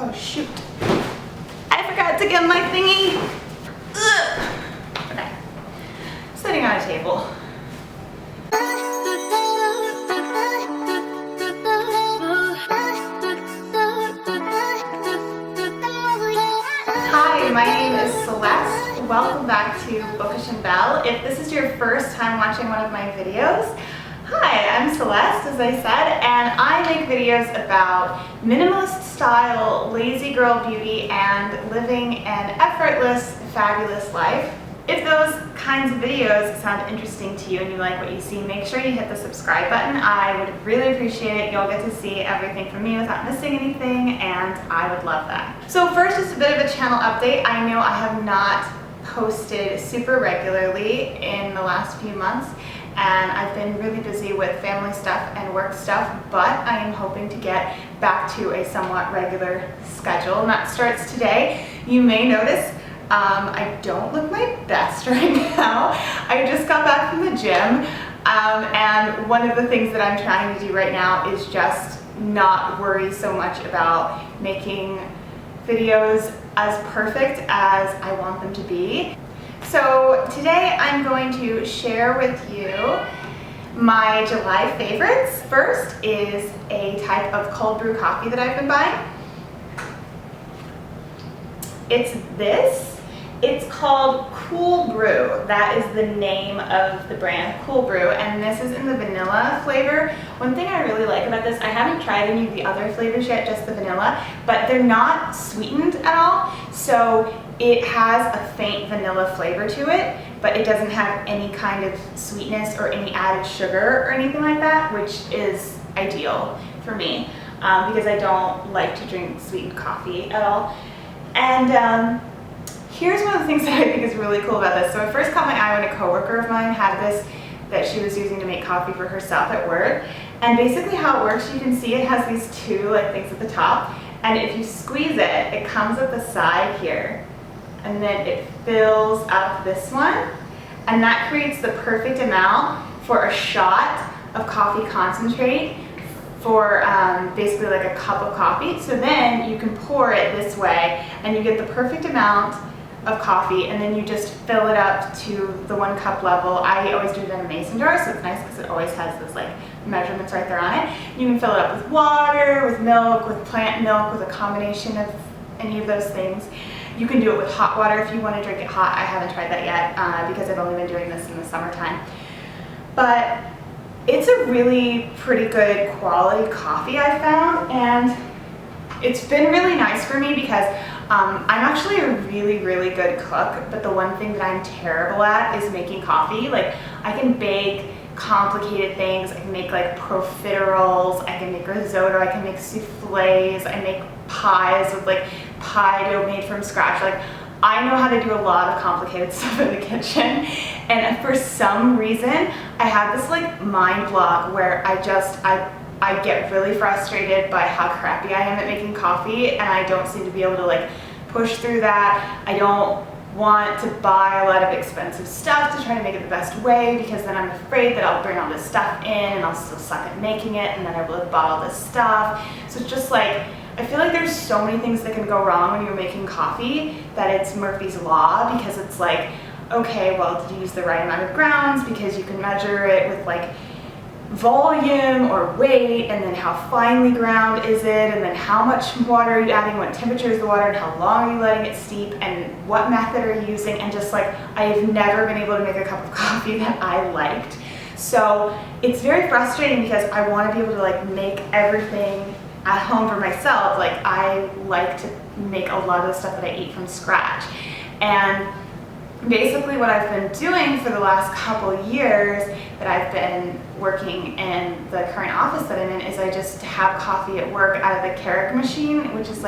Oh shoot. I forgot to get my thingy. Ugh. Okay. Sitting on a table. Hi, my name is Celeste. Welcome back to Bookish and Belle. If this is your first time watching one of my videos, hi, I'm Celeste, as I said, and I make videos about minimalist style, lazy girl beauty, and living an effortless, fabulous life. If those kinds of videos sound interesting to you and you like what you see, make sure you hit the subscribe button. I would really appreciate it. You'll get to see everything from me without missing anything, and I would love that. So first, just a bit of a channel update. I know I have not posted super regularly in the last few months, and I've been really busy with family stuff and work stuff, but I am hoping to get back to a somewhat regular schedule, and that starts today. You may notice I don't look my best right now. I just got back from the gym, and one of the things that I'm trying to do right now is just not worry so much about making videos as perfect as I want them to be. So today I'm going to share with you my July favorites. First is a type of cold brew coffee that I've been buying. It's this. It's called Cool Brew. That is the name of the brand, Cool Brew, and this is in the vanilla flavor. One thing I really like about this, I haven't tried any of the other flavors yet, just the vanilla, but they're not sweetened at all, so it has a faint vanilla flavor to it, but it doesn't have any kind of sweetness or any added sugar or anything like that, which is ideal for me because I don't like to drink sweetened coffee at all. And here's one of the things that I think is really cool about this. So I first caught my eye when a coworker of mine had this that she was using to make coffee for herself at work. And basically how it works, you can see it has these two things at the top, and if you squeeze it, it comes at the side here, and then it fills up this one, and that creates the perfect amount for a shot of coffee concentrate for basically like a cup of coffee. So then you can pour it this way and you get the perfect amount of coffee, and then you just fill it up to the 1 cup level. I always do it in a mason jar, so it's nice because it always has this measurements right there on it. You can fill it up with water, with milk, with plant milk, with a combination of any of those things. You can do it with hot water if you want to drink it hot. I haven't tried that yet because I've only been doing this in the summertime. But it's a really pretty good quality coffee I found, and it's been really nice for me because I'm actually a really good cook, but the one thing that I'm terrible at is making coffee. Like, I can bake complicated things. I can make profiteroles, I can make risotto, I can make souffles, I make pies with pie dough made from scratch. I know how to do a lot of complicated stuff in the kitchen, and for some reason I have this mind block where I get really frustrated by how crappy I am at making coffee, and I don't seem to be able to push through that. I don't want to buy a lot of expensive stuff to try to make it the best way, because then I'm afraid that I'll bring all this stuff in and I'll still suck at making it, and then I will have bought all this stuff. So it's just I feel like there's so many things that can go wrong when you're making coffee that it's Murphy's Law, because it's okay, well, did you use the right amount of grounds? Because you can measure it with volume or weight, and then how finely ground is it, and then how much water are you adding, what temperature is the water, and how long are you letting it steep, and what method are you using, and just I've never been able to make a cup of coffee that I liked. So it's very frustrating because I want to be able to make everything at home for myself. I like to make a lot of the stuff that I eat from scratch, and basically what I've been doing for the last couple years that I've been working in the current office that I'm in is I just have coffee at work out of the Keurig machine, which is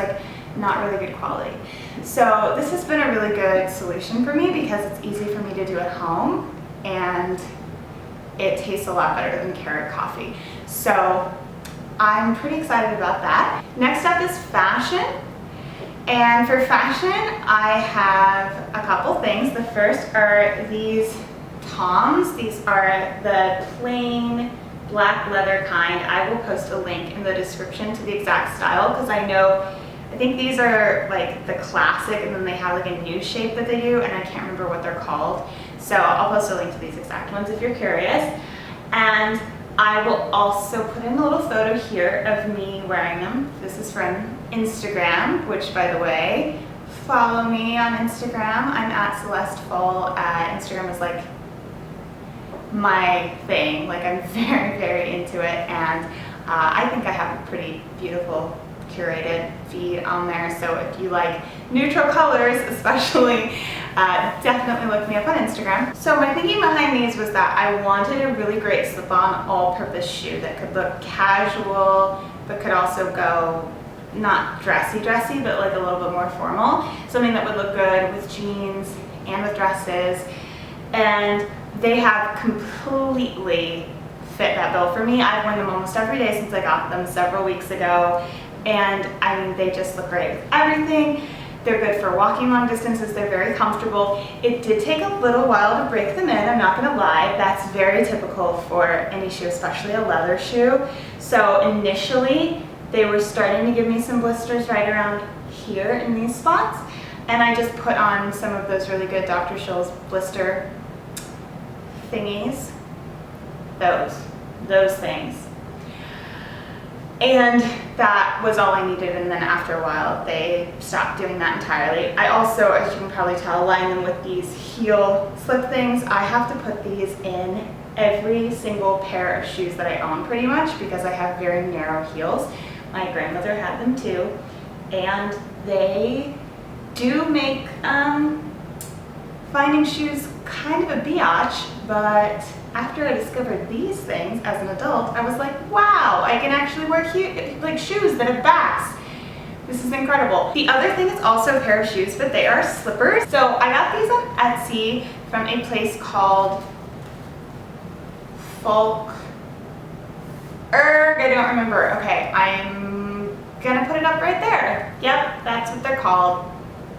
not really good quality. So this has been a really good solution for me because it's easy for me to do at home, and it tastes a lot better than Keurig coffee. So I'm pretty excited about that. Next up is fashion. And for fashion, I have a couple things. The first are these Toms. These are the plain black leather kind. I will post a link in the description to the exact style because I know I think these are like the classic, and then they have like a new shape that they do, and I can't remember what they're called. So I'll post a link to these exact ones if you're curious. And I will also put in a little photo here of me wearing them. This is from Instagram, which, by the way, follow me on Instagram. I'm at Celeste Fall. Instagram is like my thing. Like, I'm very, very into it, and I think I have a pretty beautiful curated feed on there. So if you like neutral colors, especially, definitely look me up on Instagram. So my thinking behind these was that I wanted a really great slip-on all-purpose shoe that could look casual, but could also go not dressy, but like a little bit more formal. Something that would look good with jeans and with dresses. And they have completely fit that bill for me. I've worn them almost every day since I got them several weeks ago. And I mean, they just look great with everything. They're good for walking long distances. They're very comfortable. It did take a little while to break them in, I'm not gonna lie. That's very typical for any shoe, especially a leather shoe. So initially, they were starting to give me some blisters right around here in these spots. And I just put on some of those really good Dr. Scholl's blister thingies. Those things. And that was all I needed, and then after a while they stopped doing that entirely. I also, as you can probably tell, line them with these heel slip things. I have to put these in every single pair of shoes that I own pretty much because I have very narrow heels. My grandmother had them too, and they do make finding shoes kind of a biatch, but after I discovered these things as an adult, I was like, wow, I can actually wear like shoes that have backs. This is incredible. The other thing is also a pair of shoes, but they are slippers. So I got these on Etsy from a place called I don't remember. Okay, I'm gonna put it up right there. Yep, that's what they're called.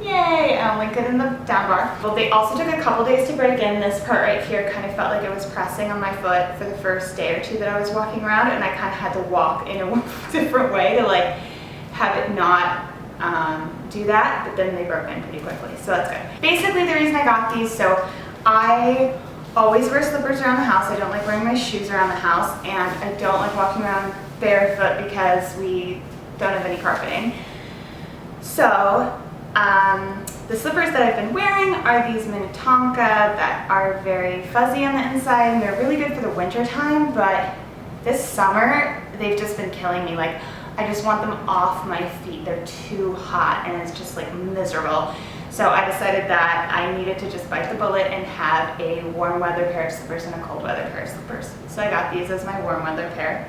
Yay, I'll link it in the down bar. Well, they also took a couple days to break in. This part right here kind of felt like it was pressing on my foot for the first day or two that I was walking around, and I kind of had to walk in a different way to like have it not do that, but then they broke in pretty quickly, so that's good. Basically, the reason I got these, so I always wear slippers around the house. I don't like wearing my shoes around the house, and I don't like walking around barefoot because we don't have any carpeting. So the slippers that I've been wearing are these Minnetonka that are very fuzzy on the inside, and they're really good for the winter time, but this summer they've just been killing me. Like, I just want them off my feet. They're too hot and it's just like miserable. So I decided that I needed to just bite the bullet and have a warm weather pair of slippers and a cold weather pair of slippers. So I got these as my warm weather pair.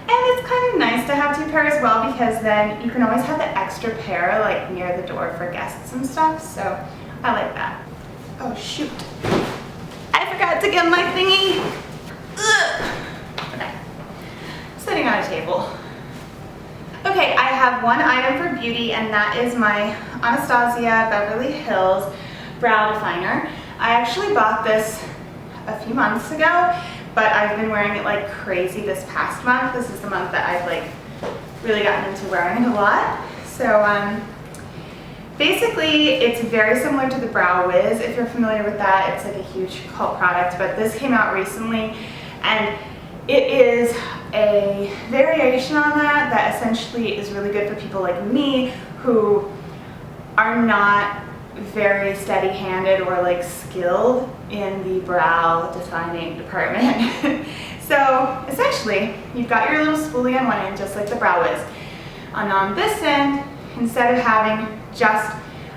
And it's kind of nice to have two pairs as well, because then you can always have the extra pair like near the door for guests and stuff. So I like that. Oh shoot, I forgot to get my thingy. Ugh. Okay, sitting on a table. Okay, I have one item for beauty, and that is my Anastasia Beverly Hills Brow Definer. I actually bought this a few months ago, but I've been wearing it like crazy this past month. This is the month that I've like really gotten into wearing it a lot. So basically it's very similar to the Brow Wiz, if you're familiar with that. It's like a huge cult product, but this came out recently, and it is a variation on that essentially is really good for people like me who are not very steady-handed or like skilled in the brow defining department. So essentially, you've got your little spoolie on one end, just like the Brow Wiz. And on this end, instead of having just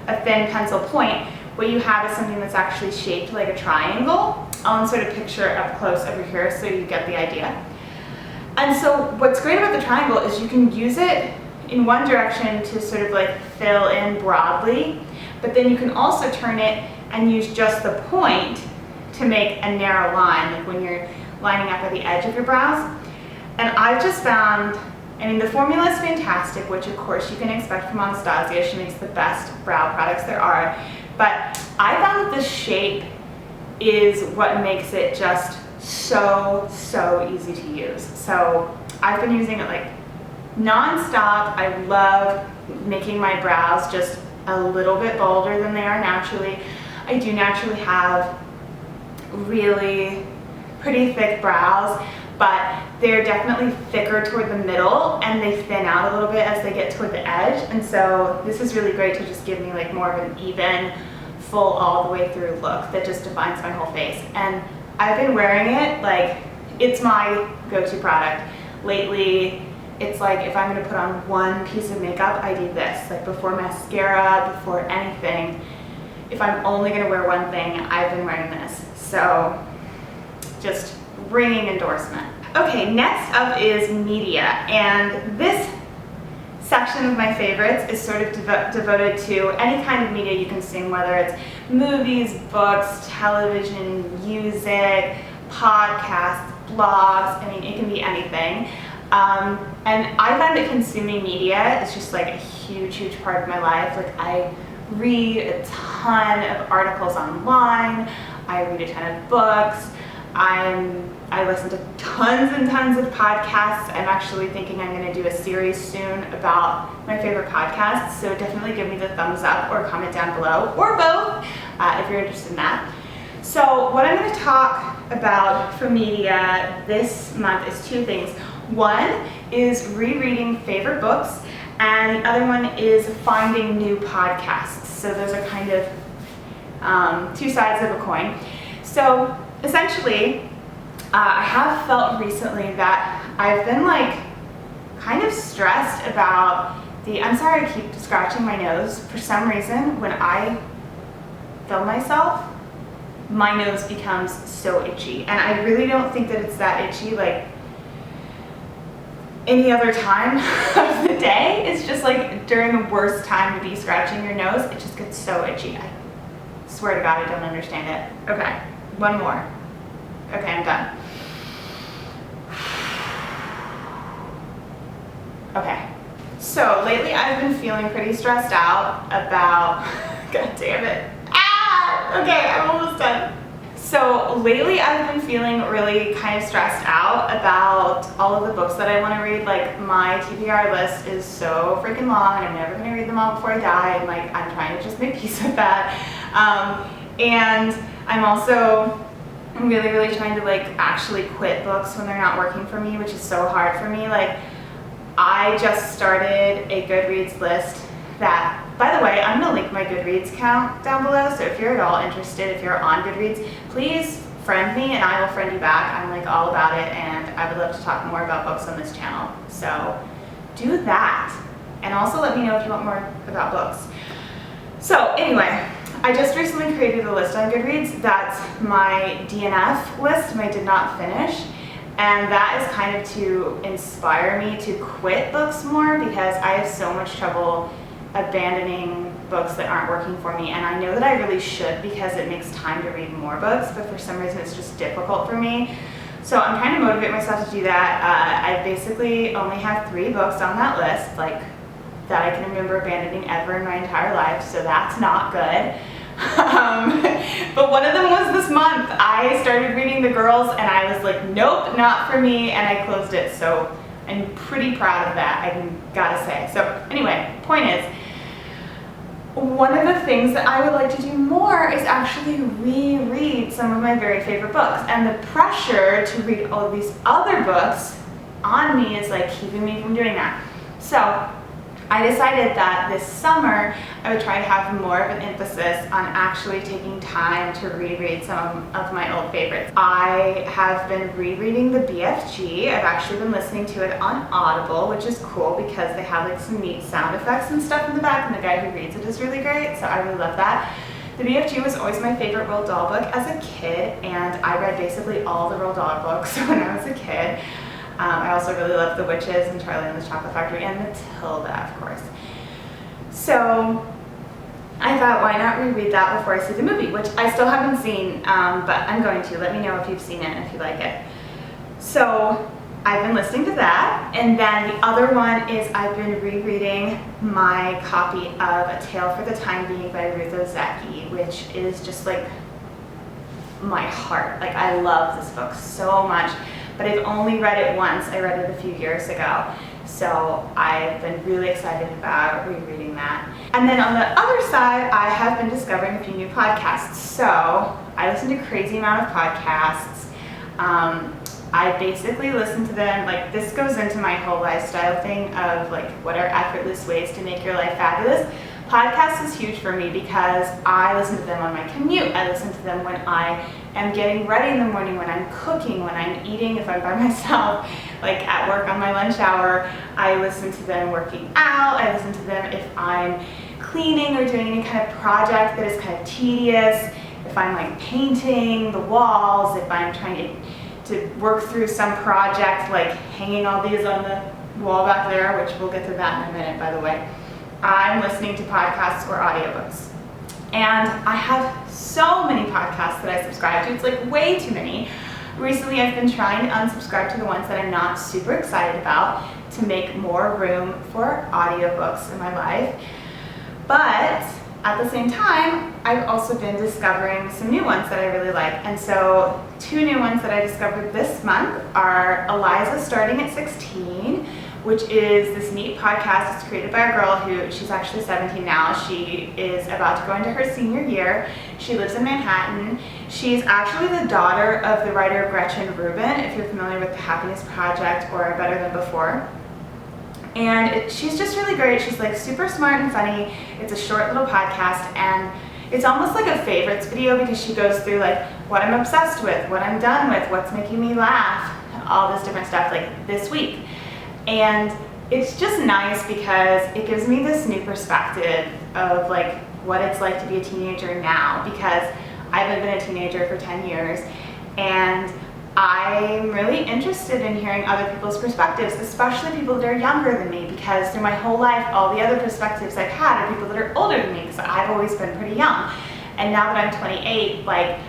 a thin pencil point, what you have is something that's actually shaped like a triangle. I'll insert a picture up close over here so you get the idea. And so what's great about the triangle is you can use it in one direction to sort of like fill in broadly, but then you can also turn it and use just the point to make a narrow line, like when you're lining up at the edge of your brows. And I've just found, I mean, the formula is fantastic, which of course you can expect from Anastasia. She makes the best brow products there are. But I found that the shape is what makes it just so easy to use. So I've been using it like non-stop. I love making my brows just a little bit bolder than they are naturally. I do naturally have really pretty thick brows, but they're definitely thicker toward the middle and they thin out a little bit as they get toward the edge. And so this is really great to just give me like more of an even, full all the way through look that just defines my whole face. And I've been wearing it, like it's my go-to product. Lately, it's like if I'm gonna put on one piece of makeup, I do this. Like before mascara, before anything, if I'm only gonna wear one thing, I've been wearing this. So just ringing endorsement. Okay, next up is media, and this section of my favorites is sort of devoted to any kind of media you consume, whether it's movies, books, television, music, podcasts, blogs. I mean, it can be anything. And I find that consuming media is just like a huge part of my life. Like I read a ton of articles online, I read a ton of books, I listen to tons and tons of podcasts. I'm actually thinking I'm going to do a series soon about my favorite podcasts, so definitely give me the thumbs up or comment down below, or both, if you're interested in that. So what I'm going to talk about for media this month is two things. One is rereading favorite books, and the other one is finding new podcasts. So those are kind of two sides of a coin. So essentially, I have felt recently that I've been like kind of stressed about I'm sorry I keep scratching my nose. For some reason, when I film myself, my nose becomes so itchy. And I really don't think that it's that itchy like any other time of the day. It's just like during the worst time to be scratching your nose, it just gets so itchy. I swear to God, I don't understand it. Okay, one more. Okay, I'm done. Okay, so lately I've been feeling pretty stressed out about, God damn it. Okay, I'm almost done. So lately I've been feeling really kind of stressed out about all of the books that I want to read. Like my TBR list is so freaking long and I'm never going to read them all before I die, and like I'm trying to just make peace with that. And I'm also really trying to like actually quit books when they're not working for me, which is so hard for me. Like I just started a Goodreads list that, by the way, I'm going to link my Goodreads account down below, so if you're at all interested, if you're on Goodreads, please friend me and I will friend you back. I'm like all about it, and I would love to talk more about books on this channel. So do that, and also let me know if you want more about books. So anyway, I just recently created a list on Goodreads. That's my DNF list, my did not finish. And that is kind of to inspire me to quit books more, because I have so much trouble abandoning books that aren't working for me. And I know that I really should, because it makes time to read more books, but for some reason it's just difficult for me. So I'm trying to motivate myself to do that. I basically only have 3 books on that list, like that I can remember abandoning ever in my entire life, so that's not good. But one of them was this month. I started reading The Girls and I was like, nope, not for me, and I closed it. So I'm pretty proud of that, I gotta say. So anyway, point is, one of the things that I would like to do more is actually reread some of my very favorite books. And the pressure to read all of these other books on me is like keeping me from doing that. So I decided that this summer I would try to have more of an emphasis on actually taking time to reread some of my old favorites. I have been rereading the BFG. I've actually been listening to it on Audible, which is cool because they have like some neat sound effects and stuff in the back, and the guy who reads it is really great, so I really love that. The BFG was always my favorite Roald Dahl book as a kid, and I read basically all the Roald Dahl books when I was a kid. I also really love The Witches and Charlie and the Chocolate Factory and Matilda, of course. So I thought, why not reread that before I see the movie, which I still haven't seen, but I'm going to. Let me know if you've seen it and if you like it. So I've been listening to that, and then the other one is I've been rereading my copy of A Tale for the Time Being by Ruth Ozeki, which is just like my heart. Like I love this book so much. But I've only read it once. I read it a few years ago. So I've been really excited about rereading that. And then on the other side, I have been discovering a few new podcasts. So I listen to a crazy amount of podcasts. I basically listen to them, like this goes into my whole lifestyle thing of like what are effortless ways to make your life fabulous. Podcasts is huge for me because I listen to them on my commute. I listen to them when I am getting ready in the morning, when I'm cooking, when I'm eating, if I'm by myself, like at work on my lunch hour. I listen to them working out. I listen to them if I'm cleaning or doing any kind of project that is kind of tedious. If I'm like painting the walls, if I'm trying to work through some project like hanging all these on the wall back there, which we'll get to that in a minute, by the way. I'm listening to podcasts or audiobooks. And I have so many podcasts that I subscribe to. It's like way too many. Recently I've been trying to unsubscribe to the ones that I'm not super excited about to make more room for audiobooks in my life. But at the same time, I've also been discovering some new ones that I really like. And so 2 new ones that I discovered this month are Eliza Starting at 16, which is this neat podcast. It's created by a girl who, she's actually 17 now. She is about to go into her senior year. She lives in Manhattan. She's actually the daughter of the writer Gretchen Rubin, if you're familiar with The Happiness Project or Better Than Before. And she's just really great. She's like super smart and funny. It's a short little podcast, and it's almost like a favorites video because she goes through like what I'm obsessed with, what I'm done with, what's making me laugh, all this different stuff like this week. And it's just nice because it gives me this new perspective of like what it's like to be a teenager now, because I haven't been a teenager for 10 years, and I'm really interested in hearing other people's perspectives, especially people that are younger than me, because through my whole life, all the other perspectives I've had are people that are older than me, because I've always been pretty young. And now that I'm 28, like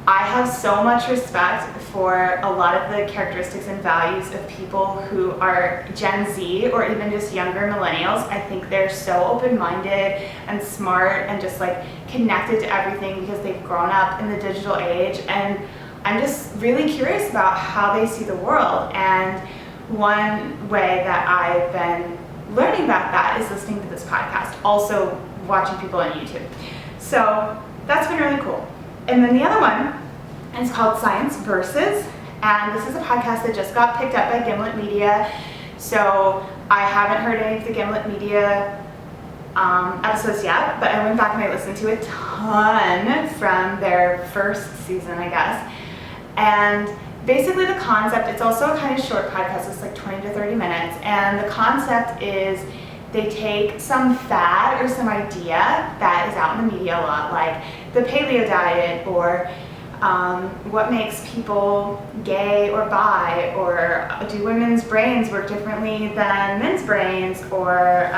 I have so much respect for a lot of the characteristics and values of people who are Gen Z or even just younger millennials. I think they're so open-minded and smart and just like connected to everything because they've grown up in the digital age. And I'm just really curious about how they see the world. And one way that I've been learning about that is listening to this podcast, also watching people on YouTube. So that's been really cool. And then the other one is called Science Versus, and this is a podcast that just got picked up by Gimlet Media. So I haven't heard any of the Gimlet Media episodes yet, but I went back and I listened to a ton from their first season, I guess. And basically the concept, it's also a kind of short podcast, it's like 20 to 30 minutes, and the concept is they take some fad or some idea that is out in the media a lot, like the paleo diet, or what makes people gay or bi, or do women's brains work differently than men's brains, or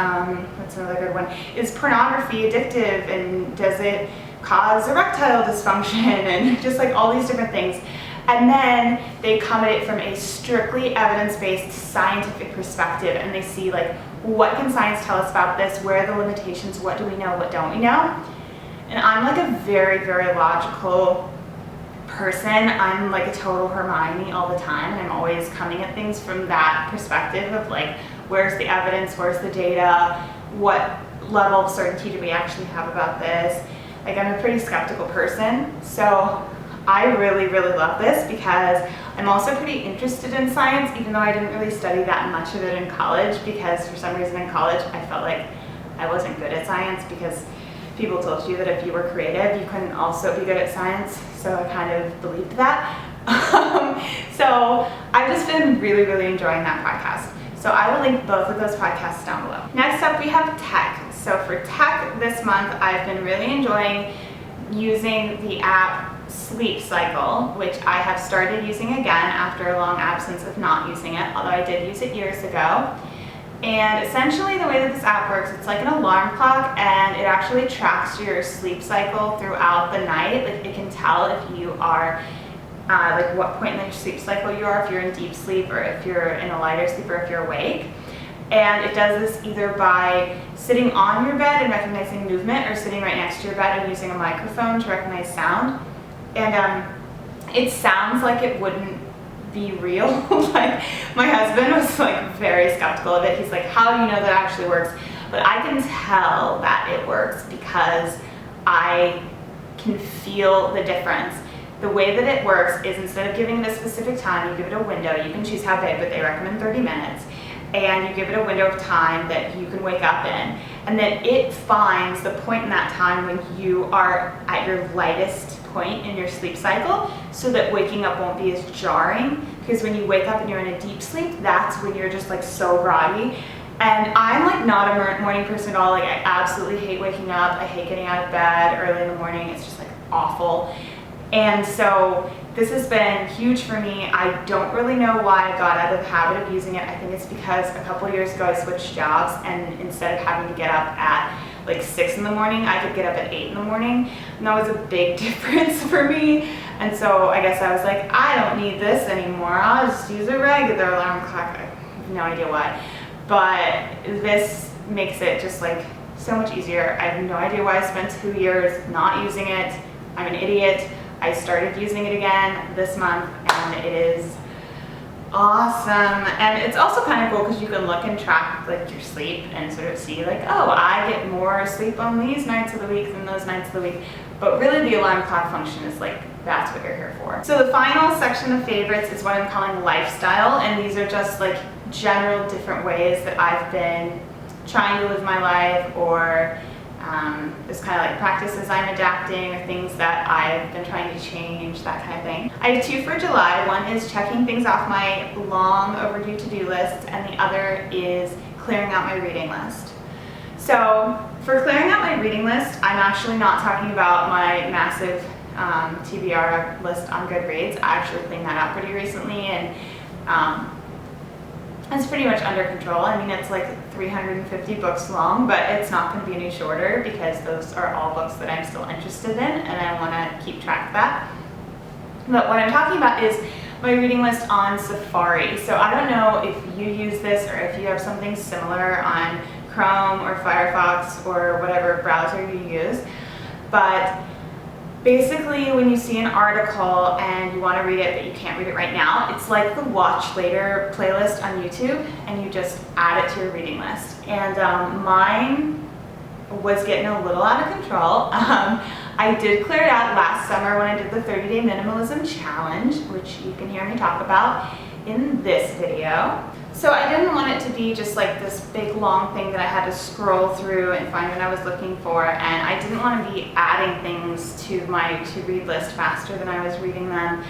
what's another good one, is pornography addictive, and does it cause erectile dysfunction, and just like all these different things. And then they come at it from a strictly evidence-based scientific perspective, and they see like, what can science tell us about this? Where are the limitations? What do we know? What don't we know? And I'm like a very, very logical person. I'm like a total Hermione all the time, and I'm always coming at things from that perspective of like, where's the evidence? Where's the data? What level of certainty do we actually have about this? Like, I'm a pretty skeptical person. So I really, really love this because I'm also pretty interested in science, even though I didn't really study that much of it in college, because for some reason in college I felt like I wasn't good at science, because people told you that if you were creative, you couldn't also be good at science, so I kind of believed that. So I've just been really, really enjoying that podcast. So I will link both of those podcasts down below. Next up, we have tech. So for tech this month, I've been really enjoying using the app Sleep Cycle, which I have started using again after a long absence of not using it, although I did use it years ago. And essentially the way that this app works, it's like an alarm clock, and it actually tracks your sleep cycle throughout the night. Like, it can tell if you are like what point in your sleep cycle you are, if you're in deep sleep or if you're in a lighter sleep or if you're awake. And it does this either by sitting on your bed and recognizing movement, or sitting right next to your bed and using a microphone to recognize sound. And it sounds like it wouldn't be real. Like, my husband was like very skeptical of it. He's like, how do you know that actually works? But I can tell that it works because I can feel the difference. The way that it works is instead of giving it a specific time, you give it a window. You can choose how big, but they recommend 30 minutes. And you give it a window of time that you can wake up in. And then it finds the point in that time when you are at your lightest point in your sleep cycle, so that waking up won't be as jarring. Because when you wake up and you're in a deep sleep, that's when you're just like so groggy. And I'm like not a morning person at all. Like, I absolutely hate waking up. I hate getting out of bed early in the morning. It's just like awful. And so this has been huge for me. I don't really know why I got out of the habit of using it. I think it's because a couple of years ago I switched jobs, and instead of having to get up at like 6 in the morning, I could get up at 8 in the morning. And that was a big difference for me. And so I guess I was like, I don't need this anymore. I'll just use a regular alarm clock. I have no idea why. But this makes it just like so much easier. I have no idea why I spent 2 years not using it. I'm an idiot. I started using it again this month, and it is awesome. And it's also kind of cool because you can look and track like your sleep and sort of see like, oh, I get more sleep on these nights of the week than those nights of the week. But really the alarm clock function is like, that's what you're here for. So the final section of favorites is what I'm calling lifestyle, and these are just like general different ways that I've been trying to live my life, or just kind of like practices I'm adapting, or things that I've been trying to change, that kind of thing. I have 2 for July. One is checking things off my long overdue to-do list, and the other is clearing out my reading list. So for clearing out my reading list, I'm actually not talking about my massive TBR list on Goodreads. I actually cleaned that out pretty recently, and it's pretty much under control. I mean, it's like 350 books long, but it's not going to be any shorter because those are all books that I'm still interested in, and I want to keep track of that. But what I'm talking about is my reading list on Safari. So I don't know if you use this or if you have something similar on Chrome or Firefox or whatever browser you use, but basically, when you see an article and you want to read it but you can't read it right now, it's like the Watch Later playlist on YouTube, and you just add it to your reading list. And mine was getting a little out of control. I did clear it out last summer when I did the 30-day minimalism challenge, which you can hear me talk about in this video. So I didn't want it to be just like this big long thing that I had to scroll through and find what I was looking for, and I didn't want to be adding things to my to-read list faster than I was reading them.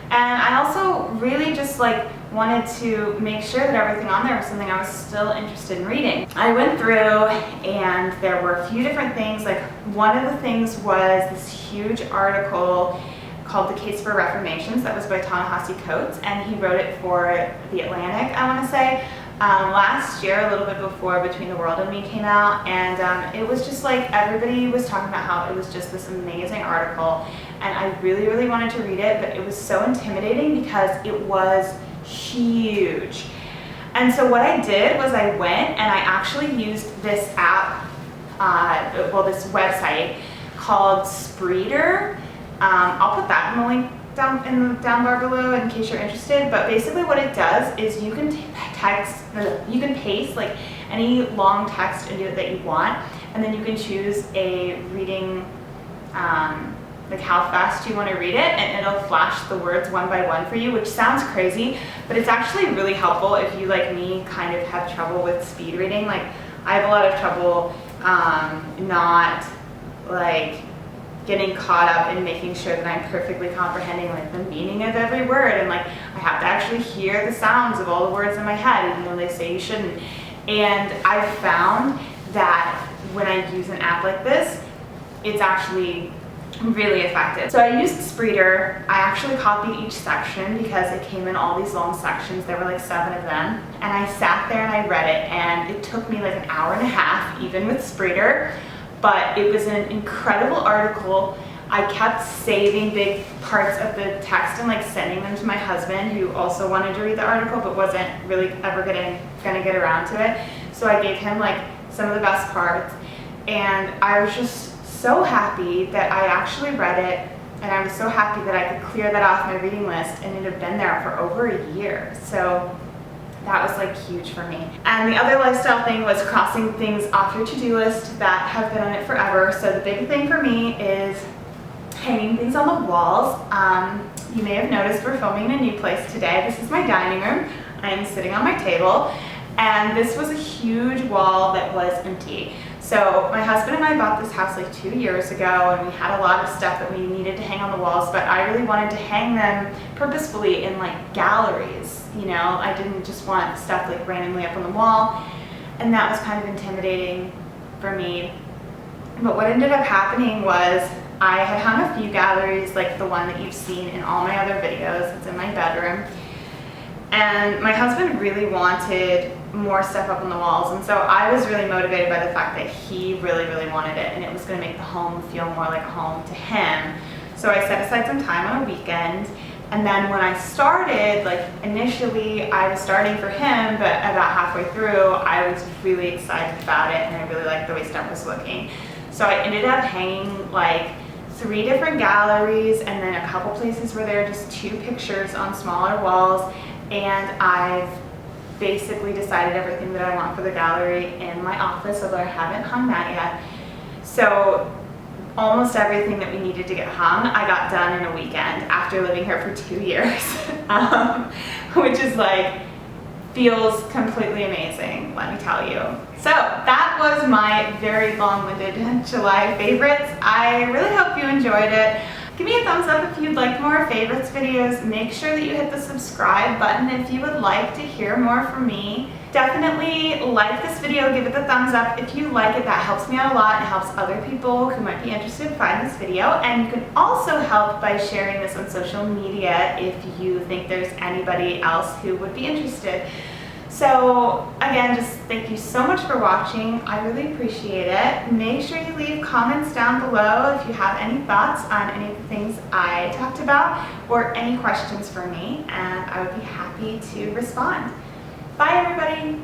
And I also really just like wanted to make sure that everything on there was something I was still interested in reading. I went through and there were a few different things. Like, one of the things was this huge article called The Case for Reformations that was by Ta-Nehisi Coates, and he wrote it for The Atlantic, I want to say, last year, a little bit before Between the World and Me came out. And it was just like, everybody was talking about how it was just this amazing article, and I really, really wanted to read it, but it was so intimidating because it was huge. And so what I did was I went and I actually used this app, this website called Spreeder. I'll put that in the link down bar below in case you're interested. But basically what it does is you can paste like any long text into it that you want, and then you can choose a reading, like how fast you want to read it, and it'll flash the words one by one for you, which sounds crazy, but it's actually really helpful if you, like me, kind of have trouble with speed reading. Like, I have a lot of trouble not like getting caught up in making sure that I'm perfectly comprehending like the meaning of every word, and like I have to actually hear the sounds of all the words in my head, even though they say you shouldn't. And I've found that when I use an app like this, it's actually really effective. So I used Spreeder. I actually copied each section because it came in all these long sections. There were like 7 of them, and I sat there and I read it, and it took me like an hour and a half even with Spreeder. But it was an incredible article. I kept saving big parts of the text and like sending them to my husband, who also wanted to read the article but wasn't really ever gonna get around to it. So I gave him like some of the best parts, and I was just so happy that I actually read it And I was so happy that I could clear that off my reading list, and it had been there for over a year. So that was like huge for me. And the other lifestyle thing was crossing things off your to-do list that have been on it forever. So the big thing for me is hanging things on the walls. You may have noticed we're filming in a new place today. This is my dining room. I am sitting on my table, and this was a huge wall that was empty. So my husband and I bought this house like 2 years ago, and we had a lot of stuff that we needed to hang on the walls, but I really wanted to hang them purposefully in like galleries. You know, I didn't just want stuff like randomly up on the wall, and that was kind of intimidating for me. But what ended up happening was I had hung a few galleries, like the one that you've seen in all my other videos. It's in my bedroom. And my husband really wanted more stuff up on the walls, and so I was really motivated by the fact that he really wanted it, and it was going to make the home feel more like a home to him. So I set aside some time on a weekend, and then when I started, like initially I was starting for him, but about halfway through I was really excited about it, and I really liked the way stuff was looking. So I ended up hanging like 3 different galleries, and then a couple places where there are just 2 pictures on smaller walls. And I've basically decided everything that I want for the gallery in my office, although I haven't hung that yet. So almost everything that we needed to get hung, I got done in a weekend after living here for 2 years, which is like, feels completely amazing, let me tell you. So that was my very long-winded July favorites. I really hope you enjoyed it. Give me a thumbs up if you'd like more favorites videos. Make sure that you hit the subscribe button if you would like to hear more from me. Definitely like this video, give it the thumbs up if you like it. That helps me out a lot and helps other people who might be interested find this video. And you can also help by sharing this on social media if you think there's anybody else who would be interested. So again, just thank you so much for watching. I really appreciate it. Make sure you leave comments down below if you have any thoughts on any of the things I talked about or any questions for me, and I would be happy to respond. Bye everybody.